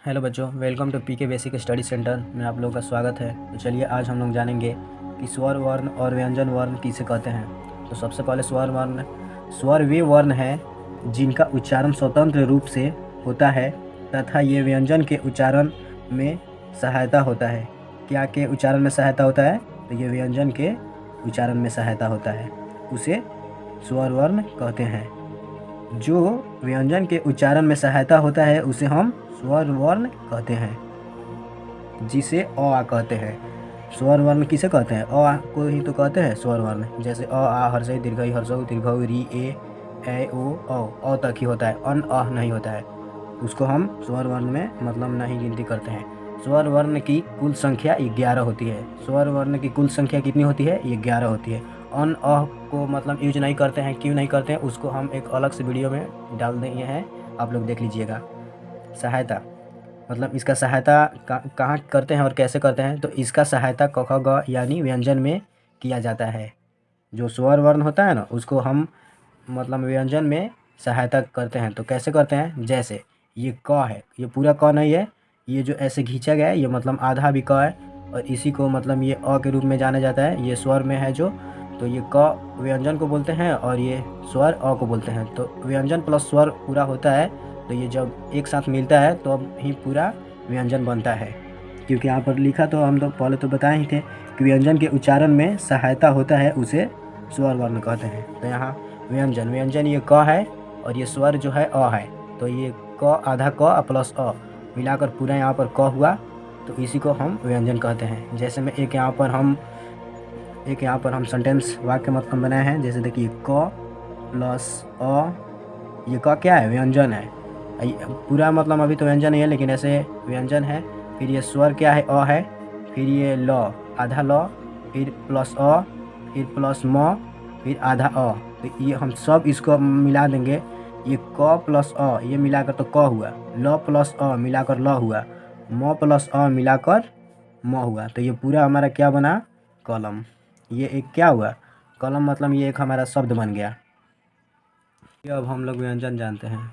Hello बच्चों, welcome to PK basic study centre में आप लोगों का स्वागत है। तो चलिए आज हम लोग जानेंगे कि स्वर वर्ण और व्यंजन वर्ण किसे कहते हैं। तो सबसे पहले स्वर वे वर्ण हैं जिनका उच्चारण स्वतंत्र रूप से होता है तथा ये व्यंजन के उच्चारण में सहायता होता है। क्या के उच्चारण में सहायता होता है? तो ये व्यंजन के उच्चारण में सहायता होता है, उसे स्वर वर्ण कहते हैं। जो व्यंजन के उच्चारण में सहायता होता है उसे हम स्वर वर्ण कहते हैं, जिसे अ आ कहते हैं। स्वर वर्ण किसे कहते हैं? अ आ को ही तो कहते हैं स्वर वर्ण। जैसे अ आ हर्षई दीर्घई हर्षऊ दीर्घऊ री ए ओ औ तक ही होता है, अन अह नहीं होता है। उसको हम स्वर वर्ण में मतलब नहीं गिनती करते हैं। स्वर वर्ण की कुल संख्या 11 होती है। स्वर वर्ण की कुल संख्या कितनी होती है? 11 होती है। अन अह को मतलब यूज नहीं करते हैं। क्यों नहीं करते हैं उसको हम एक अलग से वीडियो में डाल दिए हैं, आप लोग देख लीजिएगा। सहायता मतलब इसका सहायता कहाँ करते हैं और कैसे करते हैं? तो इसका सहायता क ख ग यानी व्यंजन में किया जाता है। जो स्वर वर्ण होता है ना, उसको हम मतलब व्यंजन में सहायता करते हैं। तो कैसे करते हैं? जैसे ये क है, ये पूरा क नहीं है, ये जो ऐसे खींचा गया है ये मतलब आधा भी क है, और इसी को मतलब ये अ के रूप में जाना जाता है। ये स्वर में है जो, तो ये क व्यंजन को बोलते हैं और ये स्वर अ को बोलते हैं। तो व्यंजन प्लस स्वर पूरा होता है, तो ये जब एक साथ मिलता है तो अब ही पूरा व्यंजन बनता है। क्योंकि यहाँ पर लिखा तो हम तो पहले तो बताए ही थे कि व्यंजन के उच्चारण में सहायता होता है उसे स्वर वर्ण कहते हैं। तो यहाँ व्यंजन ये क है और ये स्वर जो है अ है, तो ये क आधा क प्लस अ मिलाकर पूरा यहाँ पर क हुआ, तो इसी को हम व्यंजन कहते हैं। जैसे में एक यहाँ पर हम सेंटेंस वाक्य मतलब बनाए हैं। जैसे देखिए क प्लस अ, ये क क्या है? व्यंजन है। पूरा मतलब अभी तो व्यंजन ही है, लेकिन ऐसे व्यंजन है। फिर ये स्वर क्या है? अ है। फिर ये ल आधा ल, फिर प्लस अ, फिर प्लस म, फिर आधा अ। तो ये हम सब इसको मिला देंगे। ये क प्लस अ ये मिलाकर तो क हुआ, ल प्लस अ मिलाकर ल हुआ, म प्लस अ मिलाकर म हुआ। तो ये पूरा हमारा क्या बना? कलम। ये एक क्या हुआ? कलम। मतलब ये एक हमारा शब्द बन गया। अब हम लोग व्यंजन जानते हैं।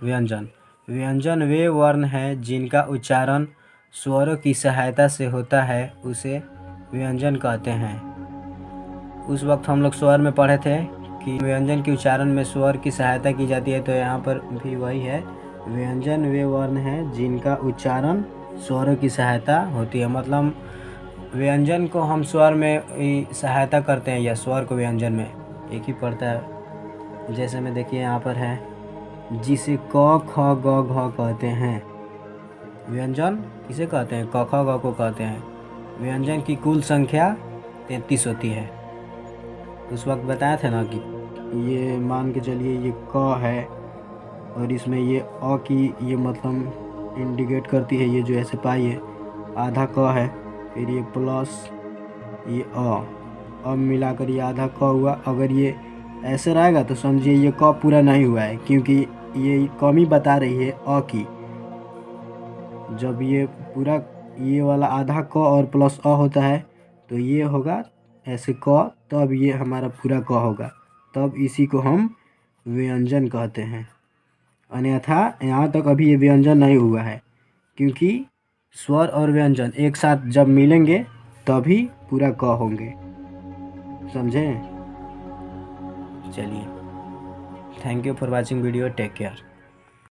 व्यंजन वे वर्ण हैं जिनका उच्चारण स्वरों की सहायता से होता है, उसे व्यंजन कहते हैं। उस वक्त हम लोग स्वर में पढ़े थे कि व्यंजन के उच्चारण में स्वर की सहायता की जाती है, तो यहाँ पर भी वही है। व्यंजन वे वर्ण हैं जिनका उच्चारण स्वरों की सहायता होती है। मतलब व्यंजन को हम स्वर में ही सहायता करते हैं, या स्वर को व्यंजन में एक ही पड़ता है। जैसे में देखिए यहाँ पर है, जिसे क ख ग घ कहते हैं। व्यंजन किसे कहते हैं? क ख ग को कहते हैं। व्यंजन की कुल संख्या 33 होती है। उस वक्त बताया था ना कि ये मान के चलिए ये क है और इसमें ये अ की ये मतलब इंडिकेट करती है, ये जो ऐसे पाई है आधा क है, फिर ये प्लस ये अ, अब मिलाकर ये आधा क हुआ। अगर ये ऐसे रहेगा तो समझिए ये क पूरा नहीं हुआ है, क्योंकि ये कमी बता रही है अ की। जब ये पूरा ये वाला आधा क और प्लस अ होता है तो ये होगा ऐसे क, तब ये हमारा पूरा क होगा, तब इसी को हम व्यंजन कहते हैं। अन्यथा यहाँ तक अभी ये व्यंजन नहीं हुआ है, क्योंकि स्वर और व्यंजन एक साथ जब मिलेंगे तभी पूरा क होंगे। समझे? चलिए, thank you for watching video. Take care.